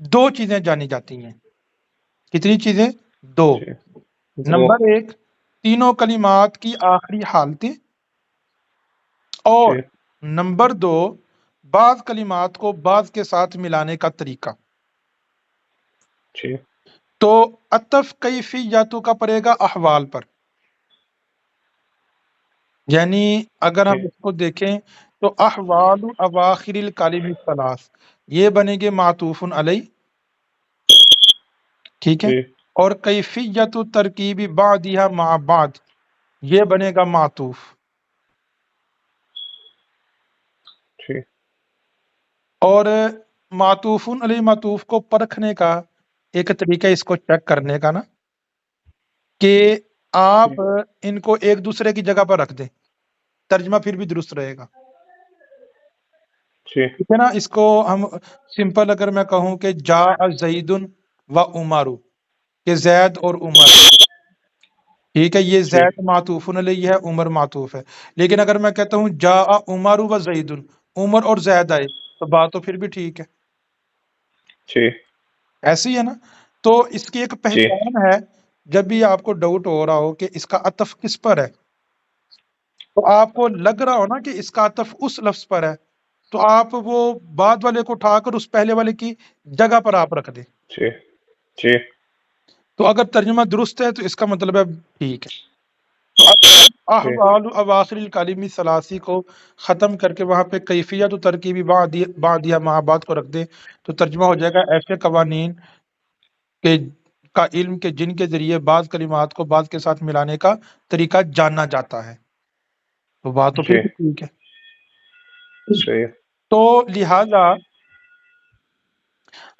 دو چیزیں جانی جاتی ہیں. کتنی چیزیں؟ دو. جی نمبر ایک، تینوں کلمات کی آخری حالتیں، اور جی نمبر دو، بعض کلمات کو بعض کے ساتھ ملانے کا طریقہ. جی تو عطف کیفیتوں کا پڑے گا احوال پر. یعنی اگر ہم جی اس کو دیکھیں تو احوال اواخر الکلم الثلاث یہ بنے گے معطوف علیہ، ٹھیک ہے. جی اور کیفیت ترکیب بعدها مع بعد یہ بنے گا معطوف. جی اور معطوف علیہ معطوف کو پرکھنے کا ایک طریقہ اس کو چیک کرنے کا نا، کہ آپ جی ان کو ایک دوسرے کی جگہ پر رکھ دیں، ترجمہ پھر بھی درست رہے گا. جی ٹھیک ہے نا. اس کو ہم سمپل اگر میں کہوں کہ جاء زید و عمر، کہ زید اور عمر، ٹھیک ہے، یہ جی زید معطوف علیہ ہے، عمر معطوف ہے. لیکن اگر میں کہتا ہوں جاء عمر و زید، عمر اور زید آئے، تو بات تو پھر بھی ٹھیک ہے. جی ایسی ہے نا. تو اس کی ایک جی پہچان ہے. جب بھی آپ کو ڈاؤٹ ہو رہا ہو کہ اس کا عطف کس پر ہے، تو آپ کو لگ رہا ہو نا کہ اس کا عطف اس لفظ پر ہے، تو آپ وہ بعد والے کو اٹھا کر اس پہلے والے کی جگہ پر آپ رکھ دیں. جی جی تو اگر ترجمہ درست ہے تو اس کا مطلب ہے ٹھیک ہے. تو اب جی احوال اواخر الکلم ثلاثی کو ختم کر کے وہاں پہ کیفیت و ترکیبی بعدیہ مع بعد کو رکھ دیں، تو ترجمہ ہو جائے گا ایسے قوانین کے کا علم کے جن کے ذریعے بعض کلمات کو بعض کے ساتھ ملانے کا طریقہ جانا جاتا ہے. تو بات تو پھر جی بھی ٹھیک ہے. صحیح تو لہذا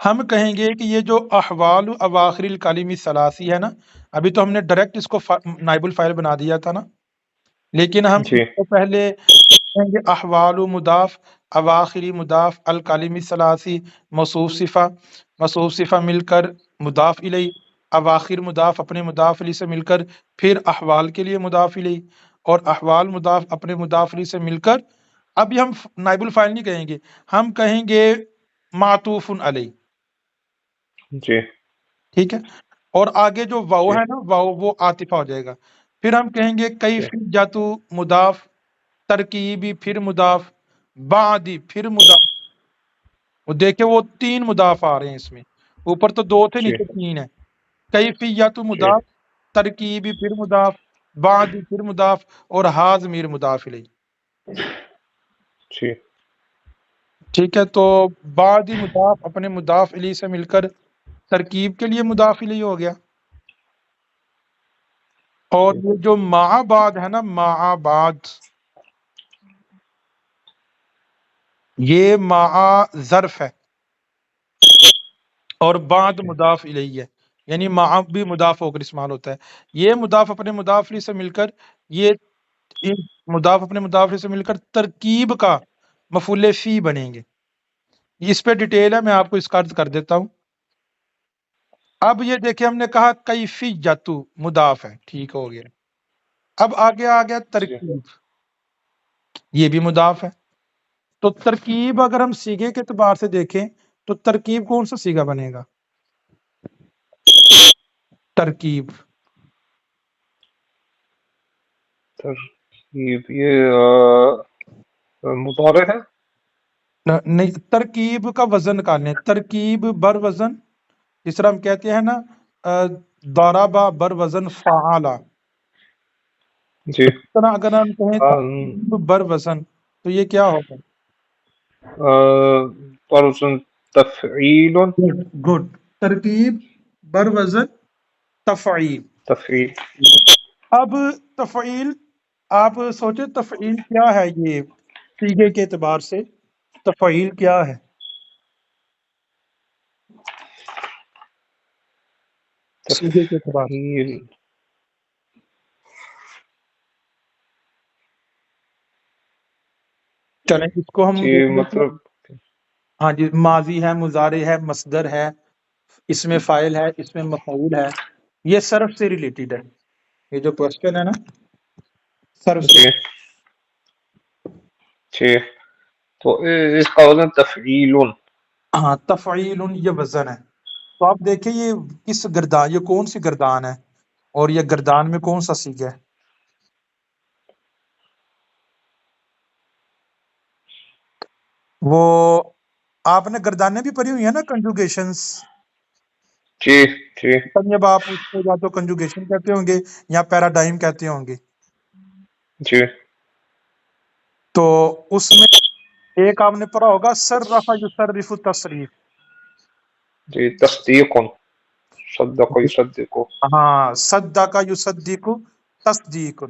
ہم کہیں گے کہ یہ جو احوال اواخر الکلم ثلاثی ہے نا، ابھی تو ہم نے ڈائریکٹ اس کو نائب الفاعل بنا دیا تھا نا، لیکن ہم اس جی کو پہلے کہیں گے احوال مضاف، اواخری مضاف، الکلم ثلاثی موصوف صفہ مل کر مضاف الیہ، اواخر مضاف اپنے مضاف الیہ سے مل کر پھر احوال کے لیے مضاف الیہ، اور احوال مضاف اپنے مضاف الیہ سے مل کر، اب یہ ہم نائب الفاعل نہیں کہیں گے، ہم کہیں گے معطوف علیہ. جی ٹھیک ہے. اور آگے جو واو جی ہے نا، واو وہ عاطفہ ہو جائے گا. پھر ہم کہیں گے جی کیفیت مضاف، ترکیبی پھر مضاف، بعدی پھر مضاف. وہ دیکھیں وہ تین مضاف آ رہے ہیں اس میں، اوپر تو دو تھے، جی نیچے تین ہے. کیفیت جی مضاف، ترکیبی پھر مضاف، بعدی پھر مضاف، اور ہا ضمیر مضاف الیہ. جی ٹھیک ہے. تو بعدی مضاف اپنے مضاف الیہ سے مل کر ترکیب کے لیے مضاف الیہ ہو گیا. اور جی یہ جو مع بعد ہے نا، مع بعد، یہ مع ظرف ہے اور بعد جی مضاف الیہ ہے. یعنی مع بھی مضاف ہو کر استعمال ہوتا ہے. یہ مضاف اپنے مضاف الیہ سے مل کر، یہ مضاف اپنے مضاف الیہ سے مل کر ترکیب کا مفعول فی بنیں گے. اس پہ ڈیٹیل ہے، میں آپ کو اس کا عرض کر دیتا ہوں. اب یہ دیکھیں، ہم نے کہا کیفیت مضاف ہے، ٹھیک ہو گیا. اب آگے آ گیا جی ترکیب، یہ بھی مضاف ہے. تو ترکیب اگر ہم سیغے کے اعتبار سے دیکھیں تو ترکیب کون سا سیغہ بنے گا؟ ترکیب ترکیب یہ مضارع ہے. نہیں، ترکیب کا وزن نکالنے. ترکیب بر وزن، جس طرح ہم کہتے ہیں نا ضربہ بر وزن فعالا، جی اس طرح اگر ہم کہیں ترکیب بر وزن تو یہ کیا ہوگا؟ فرض تفعیل گڈ. ترکیب بر وزن تفعیل. تفعیل. اب تفعیل، آپ سوچے تفعیل کیا ہے؟ یہ سیغے کے اعتبار سے تفعیل کیا ہے؟ سیغے کے اعتبار سے تفعیل چلیں اس کو ہم جی دیکھ لیتے ہیں. مطلب ہاں جی، ماضی ہے، مضارع ہے، مصدر ہے، اس میں فاعل ہے، اس میں مفعول ہے. یہ صرف سے ریلیٹڈ ہے. یہ جو کوشچن ہے نا، صرف سے. جی جی تو اس کا وزن تفعیل. ہاں تفعیل یہ وزن ہے. تو آپ دیکھیں یہ کس گردان، یہ کون سی گردان ہے اور یہ گردان میں کون سا سیگا ہے؟ وہ آپ نے گردانیں بھی پڑھی ہوئی ہیں نا، کنجوگیشنز. جی جی جب آپ اس کو یا تو کنجوگیشن کہتے ہوں گے یا پیراڈائم کہتے ہوں گے. جی تو اس میں ایک آپ نے پڑھا ہوگا صرف یصرف تصریف. جی تصدیق صدق یصدق. ہاں صدق یصدق تصدیق.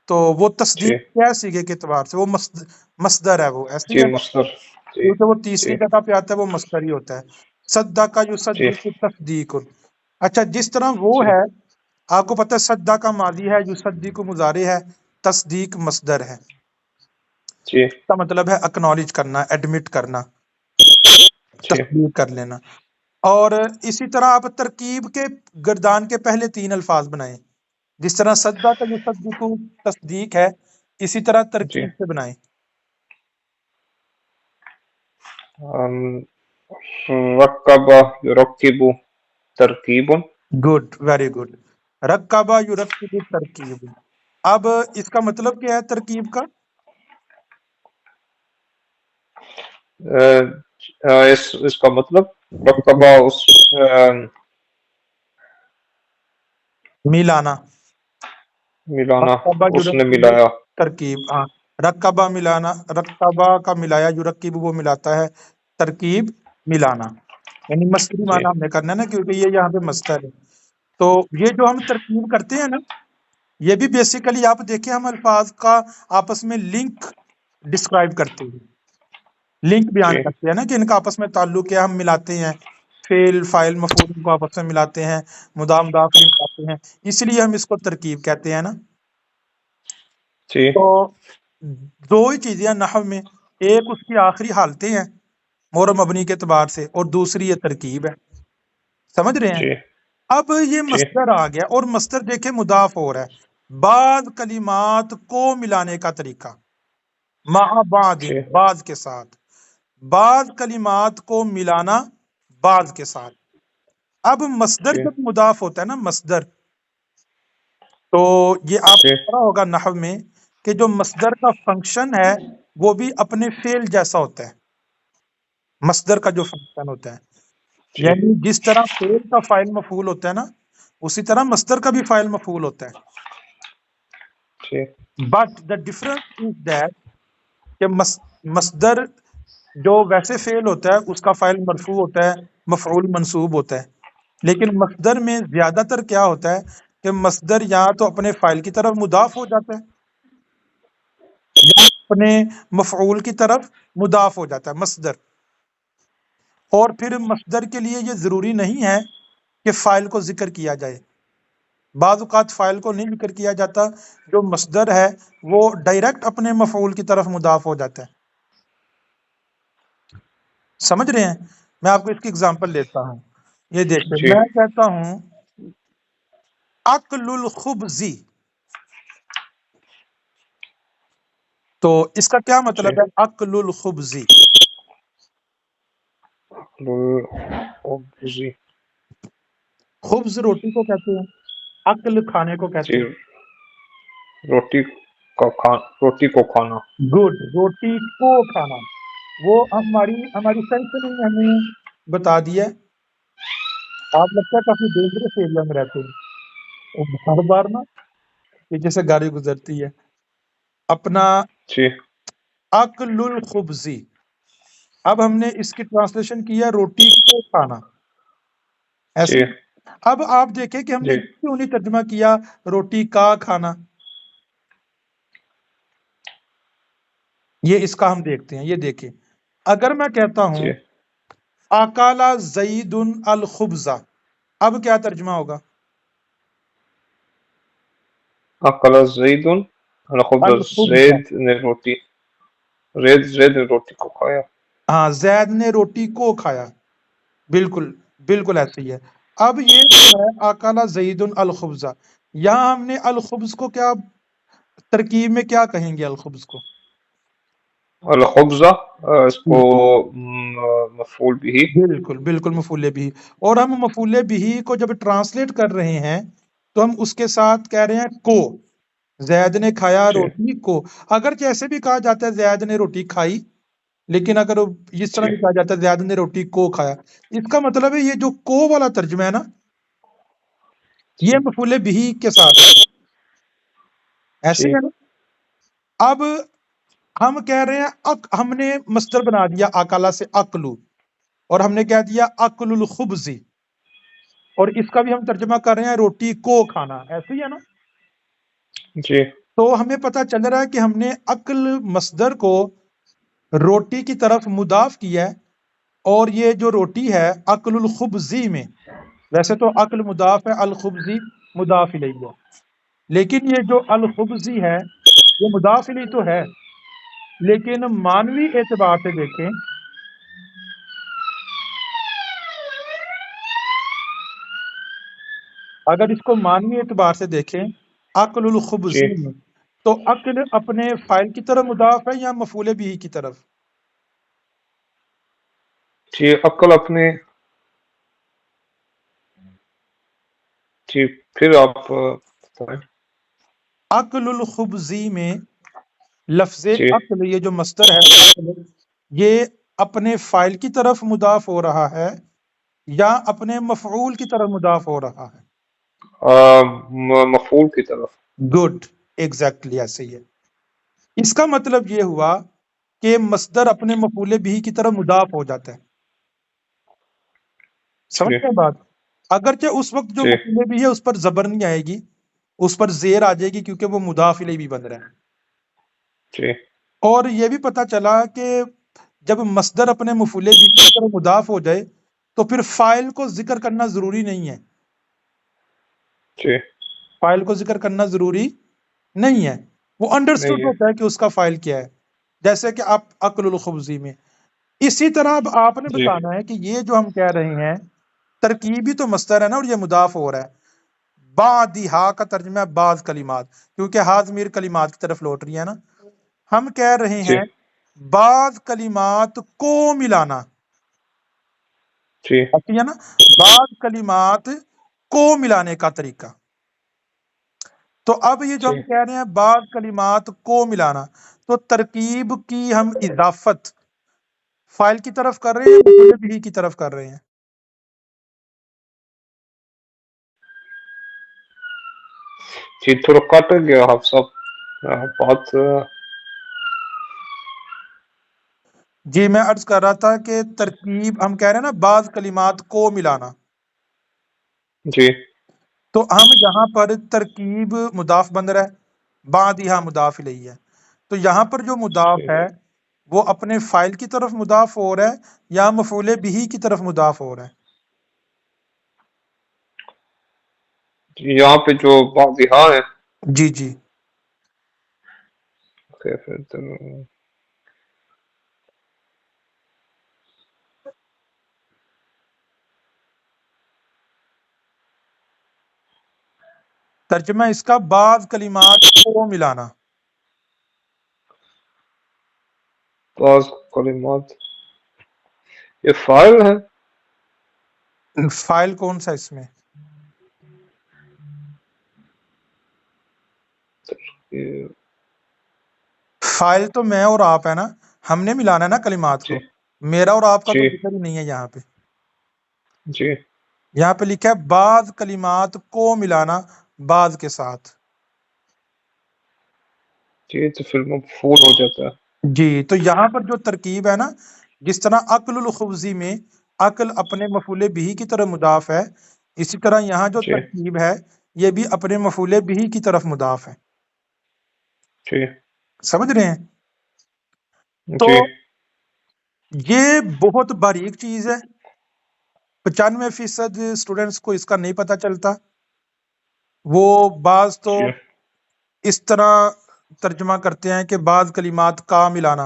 تو وہ تصدیق جی کیا سیگے کے اعتبار سے وہ مصدر ہے، وہ ایسے ہی جی ہے مصدر. جی کیونکہ وہ تیسری جی جگہ پہ آتا ہے، وہ مصدر ہی ہوتا ہے. صدق جی یصدق تصدیق. اچھا جس طرح وہ جی ہے، آپ کو پتہ ہے صدق کا ماضی ہے، یصدق مضارع ہے، تصدیق مصدر ہے. جی اس کا مطلب ہے اکنالج کرنا، ایڈمٹ کرنا، جی تصدیق کر لینا. اور اسی طرح آپ ترکیب کے گردان کے پہلے 3 الفاظ بنائیں. جس طرح صدق کا یصدق تصدیق ہے، اسی طرح جی ترکیب سے بنائیں. رکب یرکب ترکیب. Good, very good. رکبہ یرکب ترکیب. اب اس کا مطلب کیا ہے ترکیب کا؟ اس کا مطلب رکبہ اس ملانا. ملانا، رکبہ اس نے یرکب ملایا. ترکیب. ہاں رکبہ ملانا، رکبہ کا ملایا، یرکب وہ ملاتا ہے، ترکیب ملانا. یعنی مصدری جی معنی ہم نے کرنا ہے نا، کیونکہ یہ یہاں پہ مصدر ہے. تو یہ جو ہم ترکیب کرتے ہیں نا، یہ بھی بیسیکلی آپ دیکھیں ہم الفاظ کا آپس میں لنک ڈسکرائب کرتے ہیں، لنک بیان جی کرتے ہیں نا کہ ان کا آپس میں تعلق ہے، ہم ملاتے ہیں فعل فاعل مفعول کو آپس میں ملاتے ہیں، مضاف مضاف الیہ ملاتے ہیں، اس لیے ہم اس کو ترکیب کہتے ہیں نا. جی تو دو ہی چیزیں ہیں نحو میں، ایک اس کی آخری حالتیں ہیں مور و مبنی کے اعتبار سے، اور دوسری یہ ترکیب ہے. سمجھ رہے ہیں؟ جی اب یہ جی مصدر آ گیا، اور مصدر دیکھیں مضاف ہو رہا ہے، بعض کلمات کو ملانے کا طریقہ، مع بعض، جی بعض کے ساتھ، بعض کلمات کو ملانا بعض کے ساتھ. اب مصدر جی جب مضاف ہوتا ہے نا، مصدر، تو یہ آپ جی کو پڑھا ہوگا نحو میں کہ جو مصدر کا فنکشن ہے وہ بھی اپنے فعل جیسا ہوتا ہے. مصدر کا جو فنکشن ہوتا ہے، جی یعنی جس طرح فعل کا فاعل مفعول ہوتا ہے نا، اسی طرح مصدر کا بھی فاعل مفعول ہوتا ہے. جی but the difference is that کہ مصدر جو ویسے فعل ہوتا ہے اس کا فاعل مرفوع ہوتا ہے، مفعول منصوب ہوتا ہے. لیکن مصدر میں زیادہ تر کیا ہوتا ہے کہ مصدر یا تو اپنے فاعل کی طرف مضاف ہو جاتا ہے یا اپنے مفعول کی طرف مضاف ہو جاتا ہے مصدر. اور پھر مصدر کے لیے یہ ضروری نہیں ہے کہ فاعل کو ذکر کیا جائے. بعض اوقات فاعل کو نہیں ذکر کیا جاتا، جو مصدر ہے وہ ڈائریکٹ اپنے مفعول کی طرف مضاف ہو جاتا ہے. سمجھ رہے ہیں؟ میں آپ کو اس کی اگزامپل دیتا ہوں. یہ دیکھیں، جی میں کہتا ہوں اکل الخبز، تو اس کا کیا جی مطلب ہے اکل الخبز؟ جی خبز روٹی کو کہتے ہیں، اکل کھانے کو جی کہتے ہیں. روٹی کو کھانا. گڈ، روٹی کو کھانا. وہ ہماری سینس نے ہمیں بتا دیا ہے. آپ لگتا ہے کافی ڈینجرس ایریا میں رہتے ہیں، ہر بار نا پیچھے سے گاڑی گزرتی ہے. اپنا جی اکل الخبزی، اب ہم نے اس کی ٹرانسلیشن کیا روٹی کو کھانا، ایسے. جی اب آپ دیکھیں کہ ہم نے جی یہ کیوں نہیں ترجمہ کیا روٹی کا کھانا. یہ اس کا ہم دیکھتے ہیں. یہ دیکھیں، اگر میں کہتا ہوں جی اکالا زید الخبز، اب کیا ترجمہ ہوگا؟ اکل زید الخبز. الخبز، زید نے روٹی کو کھایا. ہاں زید نے روٹی کو کھایا. بالکل بالکل ایسے ہی ہے. اب یہ جو ہے اکالا زید الخبز، یہاں ہم نے الخبز کو کیا ترکیب میں کیا کہیں گے؟ الخبز کو الخبزہ اس کو مفعول بھی. بالکل بالکل مفعول بھی. اور ہم مفعول بھی کو جب ٹرانسلیٹ کر رہے ہیں تو ہم اس کے ساتھ کہہ رہے ہیں کو. زید نے کھایا جی روٹی کو. اگر جیسے بھی کہا جاتا ہے زید نے روٹی کھائی، لیکن اگر اس طرح جی بھی کہا جاتا ہے زید نے روٹی کو کھایا، اس کا مطلب ہے یہ جو کو والا ترجمہ ہے نا، یہ جی مفعول بھی کے ساتھ ہے. ایسے جی ہے نا. اب ہم کہہ رہے ہیں ہم نے مصدر بنا دیا اکلا سے اکلو، اور ہم نے کہہ دیا اکل الخبزی، اور اس کا بھی ہم ترجمہ کر رہے ہیں روٹی کو کھانا. ایسے ہی ہے نا. جی تو ہمیں پتہ چل رہا ہے کہ ہم نے اکل مصدر کو روٹی کی طرف مضاف کیا ہے، اور یہ جو روٹی ہے اکل الخبزی میں، ویسے تو عقل مضاف ہے، الخبزی مضاف الیہ ہے، لیکن یہ جو الخبزی ہے یہ مضاف الیہ تو ہے، لیکن معنوی اعتبار سے دیکھیں، اگر اس کو معنوی اعتبار سے دیکھیں عقل جی الخبزی میں، تو عقل اپنے فاعل کی طرف مضاف ہے یا مفعول بھی کی طرف؟ جی عقل اپنے. جی پھر آپ بتائیں. عقل الخبزی میں لفظ جی عقل، یہ جو مصدر ہے عقل، یہ اپنے فاعل کی طرف مضاف ہو رہا ہے یا اپنے مفعول کی طرف مضاف ہو رہا ہے؟ مفعول کی طرف. گڈ، ایگزیکٹلی ایسے ہی ہے. اس کا مطلب یہ ہوا کہ مصدر اپنے مفعول بھی کی طرف مضاف ہو جاتا ہے. سمجھ جی گئے بات؟ اگرچہ اس وقت جو جی مفعول بھی ہے اس پر زبر نہیں آئے گی، اس پر زیر آ جائے گی، کیونکہ وہ مضاف الیہ بھی بن رہا ہے. جی اور یہ بھی پتہ چلا کہ جب مصدر اپنے مفعول بھی کی طرف مضاف ہو جائے تو پھر فاعل کو ذکر کرنا ضروری نہیں ہے. جی فاعل کو ذکر کرنا ضروری نہیں ہے، وہ انڈرسٹوڈ نہیں ہے. ہوتا ہے کہ اس کا فاعل کیا ہے. جیسے کہ آپ عقل الخبزی میں، اسی طرح اب آپ نے جی بتانا ہے کہ یہ جو ہم کہہ رہے ہیں ترکیبی تو مصدر ہے نا، اور یہ مضاف ہو رہا ہے. بعدہا کا ترجمہ ہے بعض کلمات، کیونکہ ہا ضمیر کلمات کی طرف لوٹ رہی ہے نا. ہم کہہ رہے جی ہیں بعض کلمات کو ملانا، جی ایسی ہے نا، بعض کلمات کو ملانے کا طریقہ. تو اب یہ جو جی ہم کہہ رہے ہیں بعض کلمات کو ملانا، تو ترکیب کی ہم اضافت فائل کی طرف کر رہے ہیں یا مفعول بھی کی طرف کر رہے ہیں؟ جی تھوڑا کٹ گیا آپ سب بہت. جی میں عرض کر رہا تھا کہ ترکیب ہم کہہ رہے ہیں نا بعض کلمات کو ملانا، جی تو ہم یہاں پر ترکیب مضاف بن رہا ہے، بعدہا مضاف الیہ ہے. تو یہاں پر جو جی مضاف ہے وہ اپنے فائل کی طرف مضاف ہو رہا ہے یا مفعول بھی کی طرف مضاف ہو رہا ہے؟ جی یہاں پہ جو بعضیہا ہے. جی جی ترجمہ اس کا بعض کلمات کو ملانا. بعض کلمات یہ فاعل ہے. فائل کون سا اس میں؟ یہ- فائل تو میں اور آپ ہے نا، ہم نے ملانا ہے نا کلمات جی کو. میرا اور آپ کا تو جی ذکر ہی نہیں ہے یہاں پہ. جی یہاں پہ لکھا ہے بعض کلمات کو ملانا بعض کے ساتھ. جی تو پھر مفعول ہو جاتا ہے. جی تو یہاں پر جو ترکیب ہے نا، جس طرح عقل الخبزی میں عقل اپنے مفعول بھی کی طرف مضاف ہے، اسی طرح یہاں جو جی ترکیب ہے یہ بھی اپنے مفعول بھی کی طرف مضاف ہے. جی سمجھ رہے ہیں؟ تو جی یہ بہت باریک چیز ہے، 95% اسٹوڈنٹس کو اس کا نہیں پتہ چلتا. وہ بعض تو جی اس طرح ترجمہ کرتے ہیں کہ بعض کلمات کا ملانا،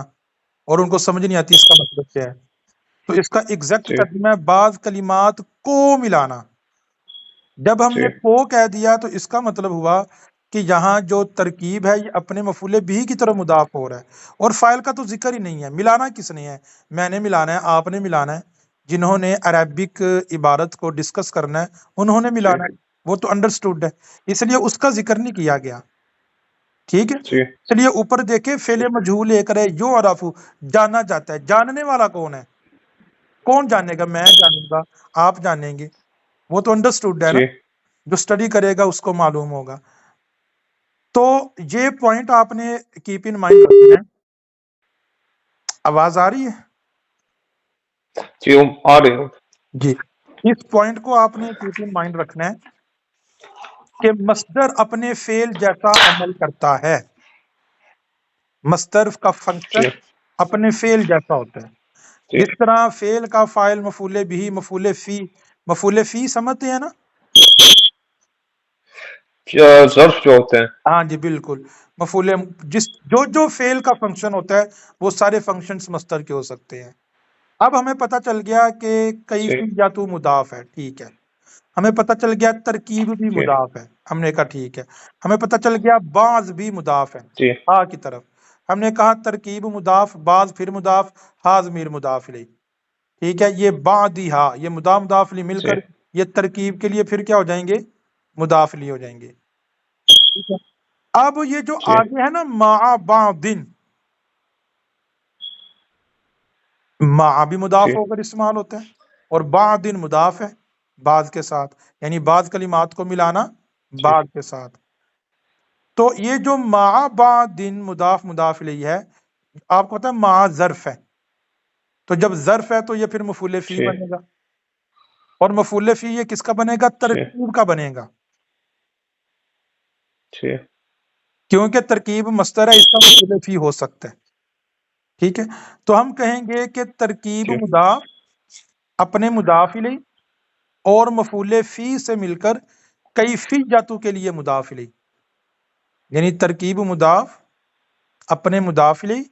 اور ان کو سمجھ نہیں آتی اس کا مطلب کیا ہے. تو اس کا ایگزیکٹ جی ترجمہ ہے بعض کلمات کو ملانا. جب ہم جی نے کو کہہ دیا تو اس کا مطلب ہوا کہ یہاں جو ترکیب ہے یہ اپنے مفعول بھی کی طرف مضاف ہو رہا ہے اور فاعل کا تو ذکر ہی نہیں ہے. ملانا کس نے ہے؟ میں نے ملانا ہے، آپ نے ملانا ہے، جنہوں نے عربک عبارت کو ڈسکس کرنا ہے انہوں نے جی ملانا ہے، وہ تو انڈرسٹوڈ ہے، اس لیے اس کا ذکر نہیں کیا گیا. ٹھیک ہے، جی چلیے اوپر دیکھیں فعل مجہول لے کر ہے یو عرفو، جانا جاتا ہے. جاننے والا کون ہے؟ کون جانے گا؟ میں جانوں گا، آپ جانیں گے، وہ تو انڈرسٹوڈ ہے نا، جی جو اسٹڈی کرے گا اس کو معلوم ہوگا. تو یہ پوائنٹ آپ نے کیپ ان مائنڈ رکھنا ہے. آواز آ رہی ہے؟ جی ہم آ رہے ہو. جی، اس پوائنٹ کو آپ نے کیپ ان مائنڈ رکھنا ہے کہ مصدر اپنے فعل جیسا عمل کرتا ہے. مصدر کا جی فنکشن اپنے فعل جیسا ہوتا ہے. جی جس طرح فعل کا فاعل مفعول بھی، مفعول فی سمجھتے ہیں نا؟ ظرف جو ہوتے ہیں. ہاں جی بالکل. مفعول جو فعل کا فنکشن ہوتا ہے وہ سارے فنکشنز مصدر کے ہو سکتے ہیں. اب ہمیں پتہ چل گیا کہ جی کیفیت مضاف ہے، ٹھیک ہے. ہمیں پتہ چل گیا ترکیب بھی جی مضاف ہے، ہم نے کہا ٹھیک ہے. ہمیں پتہ چل گیا بعض بھی مضاف ہے جی ہا کی طرف. ہم نے کہا ترکیب مضاف، بعض پھر مضاف، ہا ضمیر مضاف الیہ. ٹھیک ہے، یہ بعدی ہا، یہ مضاف مضاف الیہ مل جی کر یہ ترکیب کے لیے پھر کیا ہو جائیں گے؟ مضاف الیہ ہو جائیں گے. ٹھیک ہے. اب یہ جو جی آگے ہے نا مع بعضن، مع بھی مضاف جی ہو کر استعمال ہوتا ہے اور بعضن مضاف ہے بعض کے ساتھ، یعنی بعض کلمات کو ملانا جی بعض کے ساتھ. تو یہ جو مع بعضن مضاف مضاف الیہ ہے، آپ کو پتا ہے مع ظرف ہے، تو جب ظرف ہے تو یہ پھر مفعول فی جی بنے گا، اور مفعول فی یہ کس کا بنے گا؟ جی ترکیب کا بنے گا، جی کیونکہ ترکیب مصدر ہے، اس کا مفعول فی ہو سکتا ہے. ٹھیک ہے، تو ہم کہیں گے کہ ترکیب جی مضاف اپنے مضاف الیہ اور مفعول فی سے مل کر کیفیت کے لیے مضاف الیہ، یعنی ترکیب مضاف اپنے مضاف الیہ،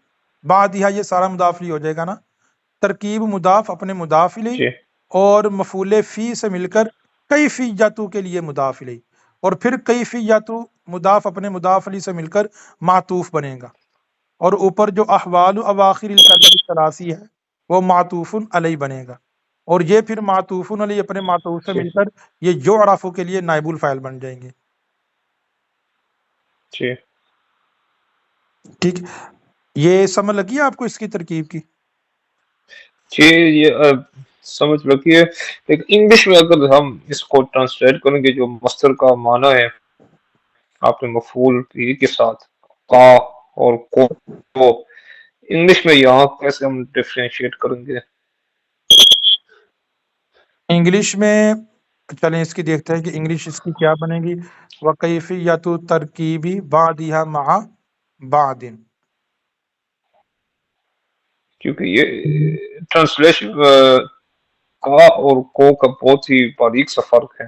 بعد یہ سارا مضاف الیہ ہو جائے گا نا. ترکیب مضاف اپنے مضاف الیہ جی اور مفعول فی سے مل کر کیفیت کے لیے مضاف الیہ، اور پھر کیفیت مضاف اپنے مضاف الیہ سے مل کر معطوف بنے گا، اور اوپر جو احوال اواخر الکلم الثلاثی ہے وہ معطوف علیہ بنے گا، اور یہ پھر معطوف علیہ اپنے معطوف سے جی مل کر یہ یعرف کے لیے نائب الفاعل بن جائیں گے. جی ٹھیک، یہ سمجھ لگی ہے آپ کو اس کی ترکیب کی؟ جی یہ سمجھ لگی ہے. لیکن انگلش میں اگر ہم اس کو ٹرانسلیٹ کریں گے، جو مصدر کا معنی ہے آپ نے مفعول بھی کے ساتھ کا اور کو، انگلش میں یہاں کیسے ہم ڈفرینشیٹ کریں گے؟ انگلش میں چلیں اس کی دیکھتے ہیں کہ انگلش اس کی کیا بنے گی. وَكَيْفِيَّةُ تَرْكِيبِ بَعْضِهَا مَعَ بَعْضٍ. کیونکہ یہ ٹرانسلیشن کا اور کو کا بہت ہی باریک سا فرق ہے.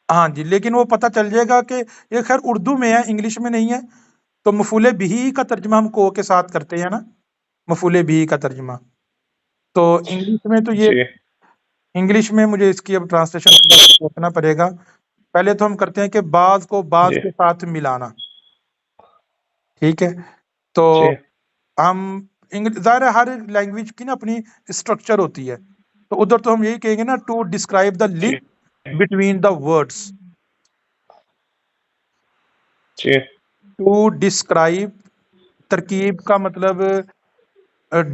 ہاں جی، لیکن وہ پتہ چل جائے گا کہ یہ خیر اردو میں ہے، انگلش میں نہیں ہے. تو مفعول بھی کا ترجمہ ہم کو کے ساتھ کرتے ہیں نا، مفعول بھی کا ترجمہ. تو انگلش میں تو یہ، جی انگلش میں مجھے اس کی اب ٹرانسلیشن دیکھنا پڑے گا. پہلے تو ہم کرتے ہیں کہ بعض کو بعض جی کے ساتھ ملانا. ٹھیک ہے، تو جی ہم ظاہر ہے ہر لینگویج کی نا اپنی اسٹرکچر ہوتی ہے، تو ادھر تو ہم یہی کہیں گے نا ٹو ڈسکرائب دا جی لنک بٹوین دا ورڈس. جی ٹو ڈسکرائب، ترکیب کا مطلب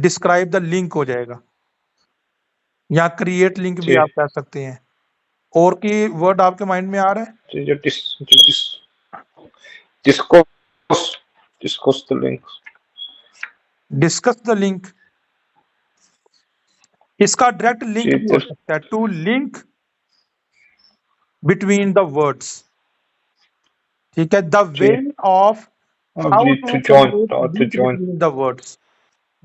ڈسکرائب دا لنک ہو جائے گا، یا کریٹ لنک بھی جی آپ کہہ سکتے ہیں. اور کی ورڈ آپ کے مائنڈ میں آ رہا ہے؟ جی جو discuss the link. Discuss the link, اس کا ڈائریکٹ لنک جی بھی ہو سکتا ہے، to link between the words. ٹھیک ہے، دا وے جی آف ہاؤ جی to to join create to link join. Between the words.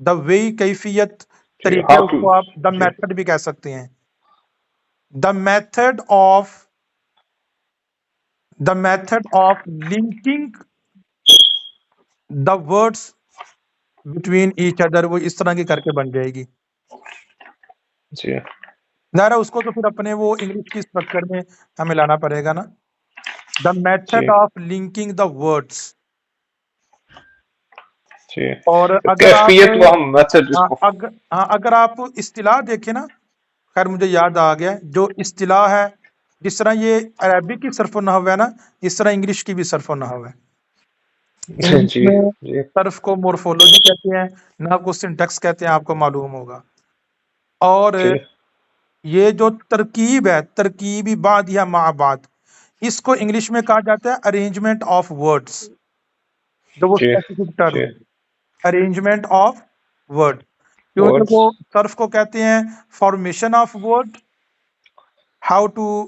The way کیفیت، جی طریقے، how اس to. کو آپ دا جی میتھڈ بھی کہہ سکتے ہیں. The method of linking the words between each other, وہ اس طرح کی کر کے بن جائے گی. جی ظاہر ہے اس کو تو پھر اپنے وہ انگلش کی اسٹرکچر میں ہمیں لانا پڑے گا نا. دا جی method of linking the words. جی اور اگر آپ کیفیت و ہم میتھڈ اس ہاں کو. اگر آپ اصطلاح دیکھیں نا، خیر مجھے یاد آ گیا جو اصطلاح ہے، جس طرح یہ عربک کی صرف و نحو ہے نا، اس طرح انگلش کی بھی صرف و نحو ہے. انگلش جی میں جی صرف کو مورفولوجی کہتے ہیں، نحو کو سنٹیکس کہتے ہیں، آپ کو معلوم ہوگا. اور جی یہ جو ترکیب ہے، ترکیبی بعد یا مع بعد، اس کو انگلش میں کہا جاتا ہے ارینجمنٹ آف ورڈس. جو وہ جی اسپیسیفک ٹرم جی ہے، ارینجمنٹ آف ورڈ. کیونکہ ورڈس. وہ صرف کو کہتے ہیں formation of word, how to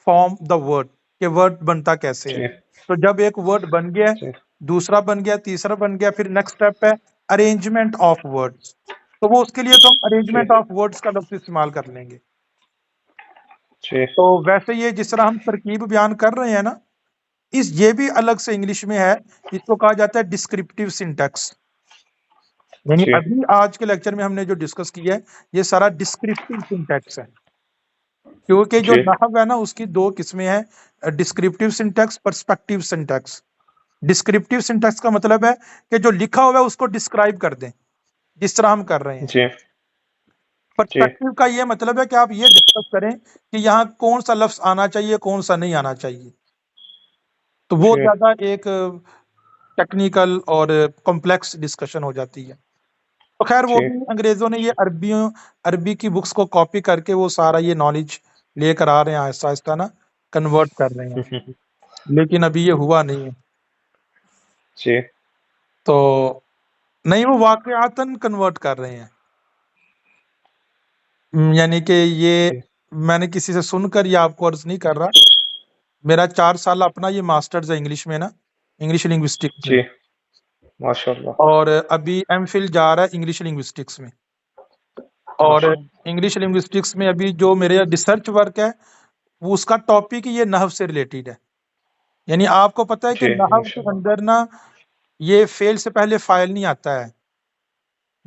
form the word, کہ ورڈ بنتا کیسے ہے. جی تو جب ایک ورڈ بن گیا، جی دوسرا بن گیا، تیسرا بن گیا، پھر نیکسٹ اسٹیپ ہے ارینجمنٹ آف ورڈس. تو وہ اس کے لیے تو ہم جی ارینجمنٹ آف ورڈس کا لفظ استعمال کر لیں گے. جی تو ویسے یہ جس طرح ہم ترکیب بیان کر رہے ہیں نا، یہ بھی الگ سے انگلش میں ہے، اس کو کہا جاتا ہے ڈسکرپٹیو سنٹیکس. یعنی جی ابھی آج کے لیکچر میں ہم نے جو ڈسکس کیا ہے یہ سارا ڈسکرپٹیو سنٹیکس ہے. کیونکہ جو جی نحو ہے نا اس کی دو قسمیں ہیں، descriptive syntax, perspective syntax. Descriptive syntax کا مطلب ہے کہ جو لکھا ہوا ہے اس کو ڈسکرائب کر دیں، جس طرح ہم کر رہے ہیں. جی جی پرسپیکٹیو کا یہ مطلب ہے کہ آپ یہ ڈسکس کریں کہ یہاں کون سا لفظ آنا چاہیے، کون سا نہیں آنا چاہیے. تو وہ جی زیادہ ایک ٹیکنیکل اور کمپلیکس ڈسکشن ہو جاتی ہے. تو خیر وہ جی بھی انگریزوں نے یہ عربی کی بکس کو کاپی کر کے وہ سارا یہ نالج لے کر آ رہے ہیں، آہستہ آہستہ نا کنورٹ کر رہے ہیں، لیکن ابھی یہ ہوا نہیں ہے. جی تو نہیں، وہ واقعاتاً کنورٹ کر رہے ہیں. یعنی کہ یہ جی میں نے کسی سے سن کر یہ آپ کو عرض نہیں کر رہا. میرا 4 سال اپنا یہ ماسٹرز ہے انگلش میں نا، انگلش لنگوسٹکس میں. جی ماشاء اللہ اور ابھی ایم فل جا رہا ہے انگلش لنگوسٹکس میں. اور ماشاء انگلش لنگوسٹکس میں ابھی جو میرے ریسرچ ورک ہے، وہ اس کا ٹاپک یہ نحو سے ریلیٹڈ ہے. یعنی آپ کو پتہ ہے کہ جی نحو ماشاء کے اللہ. اندر نا یہ فعل سے پہلے فاعل نہیں آتا ہے.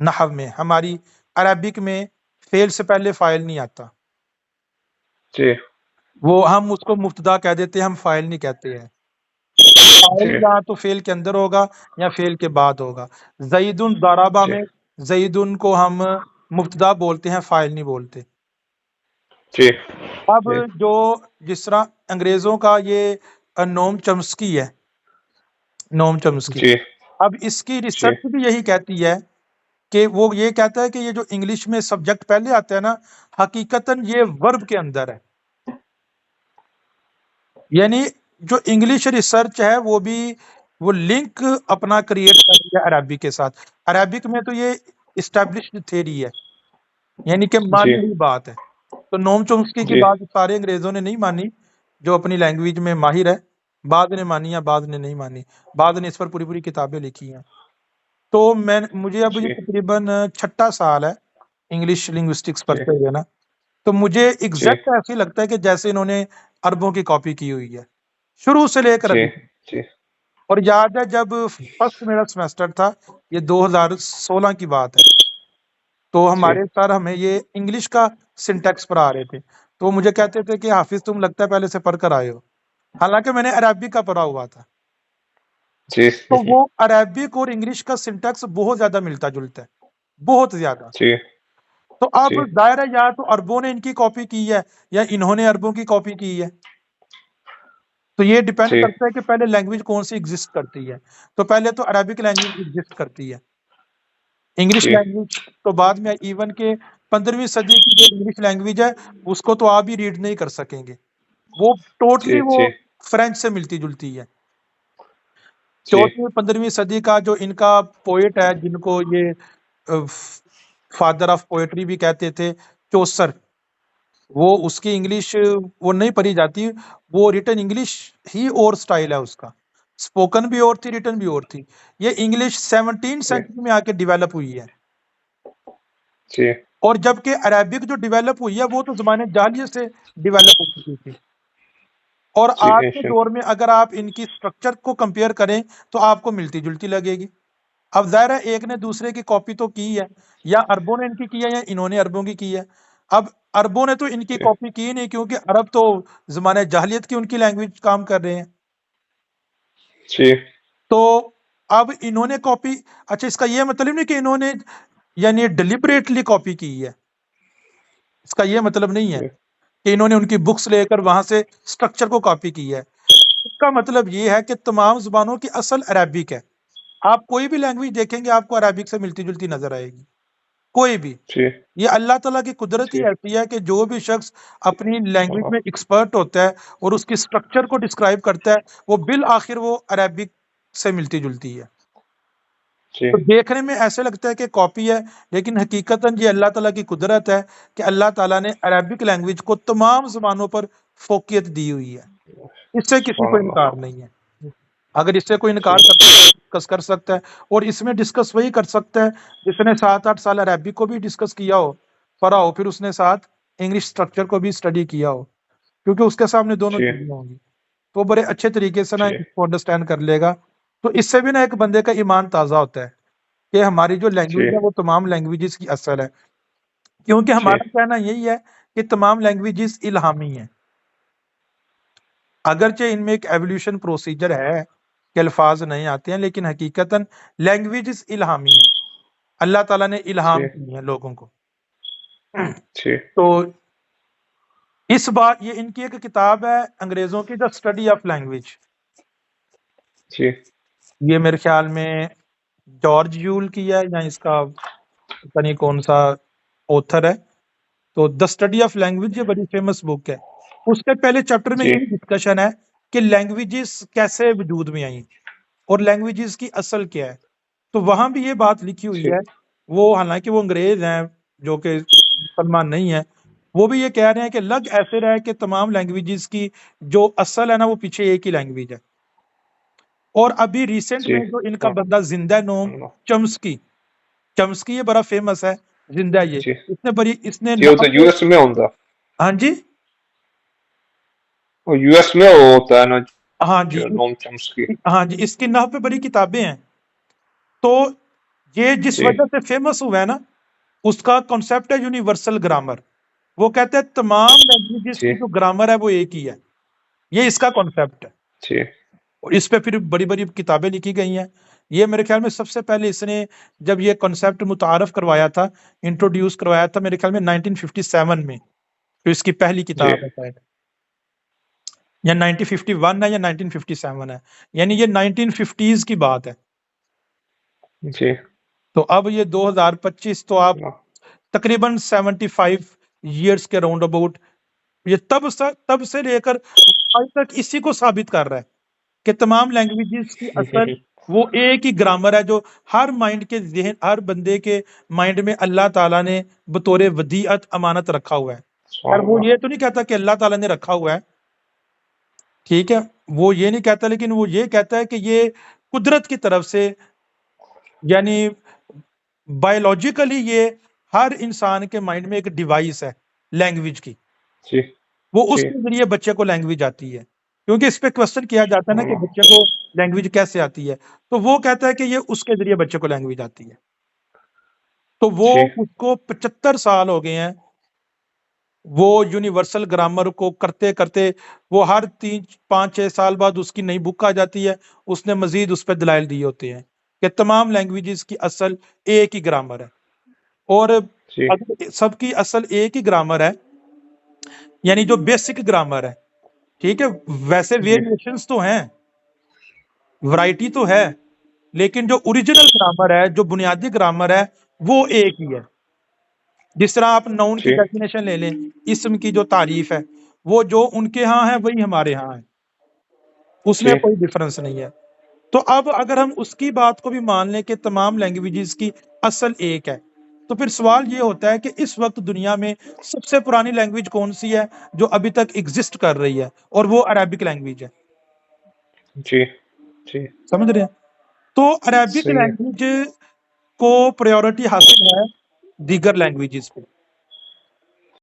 نحو میں، ہماری عربک میں فعل سے پہلے فاعل نہیں آتا. جی وہ ہم اس کو مبتدا کہہ دیتے ہیں، ہم فاعل نہیں کہتے ہیں. فاعل جی یا تو فعل کے اندر ہوگا یا فعل کے بعد ہوگا. زیدن ضربہ جی میں زیدن کو ہم مبتدا بولتے ہیں، فاعل نہیں بولتے. جی اب جی جو جس طرح انگریزوں کا یہ نوم چمسکی ہے، نوم چمسکی، جی اب اس کی جی ریسرچ بھی یہی کہتی ہے کہ وہ یہ کہتا ہے کہ یہ جو انگلش میں سبجیکٹ پہلے آتا ہے نا، حقیقتاً یہ ورب کے اندر ہے. یعنی جو انگلش ریسرچ ہے وہ لنک اپنا کریٹ کر رہی ہے عربی کے ساتھ. عربک میں تو یہ اسٹیبلشڈ تھیری ہے، یعنی کہ جی مانی ہوئی بات ہے. تو نوم چومسکی کی جی بات سارے انگریزوں نے نہیں مانی جو اپنی لینگویج میں ماہر ہے. بعض نے مانی ہے، بعض نے نہیں مانی، بعض نے اس پر پوری پوری کتابیں لکھی ہیں. تو مجھے اب یہ جی تقریباً 6واں سال ہے انگلش لنگوسٹکس جی پڑھتے ہوئے نا. تو مجھے جی ایگزیکٹ ایسے ہی لگتا ہے کہ جیسے انہوں نے عربوں کی کاپی کی ہوئی ہے شروع سے لے کر جی ابھی تک. جی اور یاد ہے جب فرسٹ میرا سیمسٹر تھا، یہ 2016 کی بات ہے، تو جی ہمارے سر ہمیں یہ انگلش کا سنٹیکس پڑھا رہے تھے. تو وہ مجھے کہتے تھے کہ حافظ تم لگتا ہے پہلے سے پڑھ کر آئے ہو، حالانکہ میں نے عربی کا پڑھا ہوا تھا. جی تو وہ عربک اور انگلش کا سنٹیکس بہت زیادہ ملتا جلتا ہے، بہت زیادہ. جی تو اب جی ظاہر ہے یا تو عربوں نے ان کی کاپی کی ہے یا انہوں نے عربوں کی کاپی کی ہے. تو یہ ڈپینڈ جی کرتا ہے کہ پہلے لینگویج کون سی ایگزسٹ کرتی ہے. تو پہلے تو عربک لینگویج ایگزسٹ کرتی ہے، انگلش جی لینگویج تو بعد میں. ایون کہ 15ویں صدی کی جو انگلش لینگویج ہے اس کو تو آپ بھی ریڈ نہیں کر سکیں گے. وہ ٹوٹلی وہ جی فرینچ سے ملتی جلتی ہے. جی 15ویں صدی کا جو ان کا پوئٹ ہے، جن کو یہ فادر آف پوئٹری بھی کہتے تھے، چوسر، وہ اس کی انگلش وہ نہیں پڑھی جاتی. وہ ریٹن انگلش ہی اور سٹائل ہے اس کا، اسپوکن بھی اور تھی، ریٹن بھی اور تھی. یہ انگلش 17 جی سینچری میں آ کے ڈیولپ ہوئی ہے. جی اور جبکہ عربک جو ڈیولپ ہوئی ہے وہ تو زمانے جاہلیت سے ڈیولپ ہو چکی تھی. اور جی آج کے ایشین دور میں اگر آپ ان کی سٹرکچر کو کمپیئر کریں تو آپ کو ملتی جلتی لگے گی. اب ظاہر ہے ایک نے دوسرے کی کاپی تو کی ہے، یا عربوں نے ان کی ہے یا انہوں نے عربوں کی ہے. اب عربوں نے تو ان کی جی کاپی کی نہیں، کیونکہ عرب تو زمانے جاہلیت کی ان کی لینگویج کام کر رہے ہیں. جی تو اب انہوں نے کاپی، اچھا اس کا یہ مطلب نہیں کہ انہوں نے یعنی ڈیلیبریٹلی کاپی کی ہے، اس کا یہ مطلب نہیں ہے جی کہ انہوں نے ان کی بکس لے کر وہاں سے اسٹرکچر کو کاپی کی ہے. اس کا مطلب یہ ہے کہ تمام زبانوں کی اصل عربک ہے. آپ کوئی بھی لینگویج دیکھیں گے آپ کو عربک سے ملتی جلتی نظر آئے گی، کوئی بھی. جی یہ اللہ تعالیٰ کی قدرت ہی جی ایسی ہے کہ جو بھی شخص اپنی لینگویج میں ایکسپرٹ ہوتا ہے اور اس کی اسٹرکچر کو ڈسکرائب کرتا ہے وہ بالآخر وہ عربک سے ملتی جلتی ہے. جی تو دیکھنے میں ایسے لگتا ہے کہ کاپی ہے، لیکن حقیقتاً یہ اللہ تعالیٰ کی قدرت ہے کہ اللہ تعالیٰ نے عربک لینگویج کو تمام زبانوں پر فوقیت دی ہوئی ہے. اس سے کسی سبحان کو اللہ. انکار نہیں ہے. اگر اس سے کوئی جی انکار کرتا ہے ڈسکس کر سکتا ہے، اور اس میں ڈسکس وہی کر سکتا ہے جس نے 7-8 سال عربی کو بھی ڈسکس کیا ہو، پڑھا ہو، پھر اس نے ساتھ انگلش اسٹرکچر کو بھی اسٹڈی کیا ہو، کیونکہ اس کے سامنے دونوں جی چیزیں ہوں گی تو بڑے اچھے طریقے سے نا جی اس کو انڈرسٹینڈ کر لے گا. تو اس سے بھی نا ایک بندے کا ایمان تازہ ہوتا ہے کہ ہماری جو جی لینگویج ہے وہ تمام لینگویجز کی اصل ہے، کیونکہ جی ہمارا کہنا یہی ہے کہ تمام لینگویجز الہامی ہیں. اگرچہ ان میں ایک ایولیوشن پروسیجر ہے کہ الفاظ نہیں آتے ہیں، لیکن حقیقتاً لینگویجز الہامی ہیں. اللہ تعالیٰ نے جی الہام کی ہیں لوگوں کو. جی تو اس بات یہ ان کی ایک کتاب ہے انگریزوں کی، دا اسٹڈی آف لینگویج. جی یہ میرے خیال میں جارج یول کی ہے یا اس کا پتہ نہیں کون سا اوتھر ہے. تو دا اسٹڈی آف لینگویج یہ بڑی فیمس بک ہے. اس کے پہلے چیپٹر میں جی یہی ڈسکشن ہے کہ لینگویجز کیسے وجود میں آئیں اور لینگویجز کی اصل کیا ہے. تو وہاں بھی یہ بات لکھی ہوئی جی ہے. وہ حالانکہ وہ انگریز ہیں جو کہ مسلمان نہیں ہیں، وہ بھی یہ کہہ رہے ہیں کہ لگ ایسے رہے کہ تمام لینگویجز کی جو اصل ہے نا وہ پیچھے ایک ہی لینگویج ہے. اور ابھی ریسنٹ جی میں جو ان کا بندہ زندہ نوم چمسکی، چمسکی یہ بڑا فیمس ہے زندہ، یہ جی اس نے جی. وہ تو نحو یو پہ، ایس میں ہوتا. ہاں جی وہ یو ایس میں وہ ہوتا ہے نا ہاں جی جو نوم چمسکی. ہاں جی اس کی نحو پہ بڑی کتابیں ہیں. تو یہ جس جی وجہ سے فیمس ہوا ہے نا، اس کا کنسپٹ ہے یونیورسل گرامر. وہ کہتے ہیں تمام لینگویجز جی کی جو گرامر ہے وہ ایک ہی ہے. یہ اس کا کنسپٹ ہے، جی اور اس پہ پھر بڑی بڑی کتابیں لکھی گئی ہیں. یہ میرے خیال میں سب سے پہلے اس نے جب یہ کنسپٹ متعارف کروایا تھا، انٹروڈیوس کروایا تھا میرے خیال میں 1957 میں. تو اس کی پہلی جی کتاب ہے شاید، یا 1951 ہے یا 1957 ہے، یعنی یہ 1950s کی بات ہے. جی. تو اب یہ 2025 تو آپ تقریباً 75 ایئرس کے راؤنڈ اباؤٹ یہ تب سے لے کر آج تک اسی کو ثابت کر رہا ہے کہ تمام لینگویجز کی اصل وہ ایک ہی گرامر ہے جو ہر مائنڈ کے ذہن، ہر بندے کے مائنڈ میں اللہ تعالیٰ نے بطور ودیعت امانت رکھا ہوا ہے. سبحان اور وہ اللہ. یہ تو نہیں کہتا کہ اللہ تعالیٰ نے رکھا ہوا ہے، ٹھیک ہے، وہ یہ نہیں کہتا، لیکن وہ یہ کہتا ہے کہ یہ قدرت کی طرف سے، یعنی بایولوجیکلی یہ ہر انسان کے مائنڈ میں ایک ڈیوائس ہے لینگویج کی، جی وہ اس جی. کے ذریعے بچے کو لینگویج آتی ہے. کیونکہ اس پہ کوشچن کیا جاتا ہے نا سبحان کہ اللہ. بچے کو لینگویج کیسے آتی ہے، تو وہ کہتا ہے کہ یہ اس کے ذریعے بچے کو لینگویج آتی ہے. تو وہ جی اس کو 75 سال ہو گئے ہیں وہ یونیورسل گرامر کو کرتے کرتے. وہ ہر 3-5-6 سال بعد اس کی نئی بک آ جاتی ہے، اس نے مزید اس پہ دلائل دیے ہوتے ہیں کہ تمام لینگویجز کی اصل ایک ہی گرامر ہے. اور جی اگر سب کی اصل ایک ہی گرامر ہے، یعنی جو بیسک گرامر ہے، ٹھیک ہے، ویسے جی ویریشنز تو ہیں، ورائٹی تو ہے، لیکن جو اوریجنل گرامر ہے، جو بنیادی گرامر ہے، وہ ایک ہی ہے. جس طرح آپ ناؤن کی جی ڈیفینیشن لے لیں، اسم کی جو تعریف ہے، وہ جو ان کے ہاں ہے وہی ہمارے ہاں ہے، اس میں جی کوئی ڈفرنس نہیں ہے. تو اب اگر ہم اس کی بات کو بھی مان لیں کہ تمام لینگویجز کی اصل ایک ہے، تو پھر سوال یہ ہوتا ہے کہ اس وقت دنیا میں سب سے پرانی لینگویج کون سی ہے جو ابھی تک ایگزسٹ کر رہی ہے، اور وہ عربک لینگویج ہے. جی جی. سمجھ رہے ہیں؟ تو عربک صحیح ہے. لینگویج کو پریورٹی حاصل ہے دیگر لینگویجز پہ.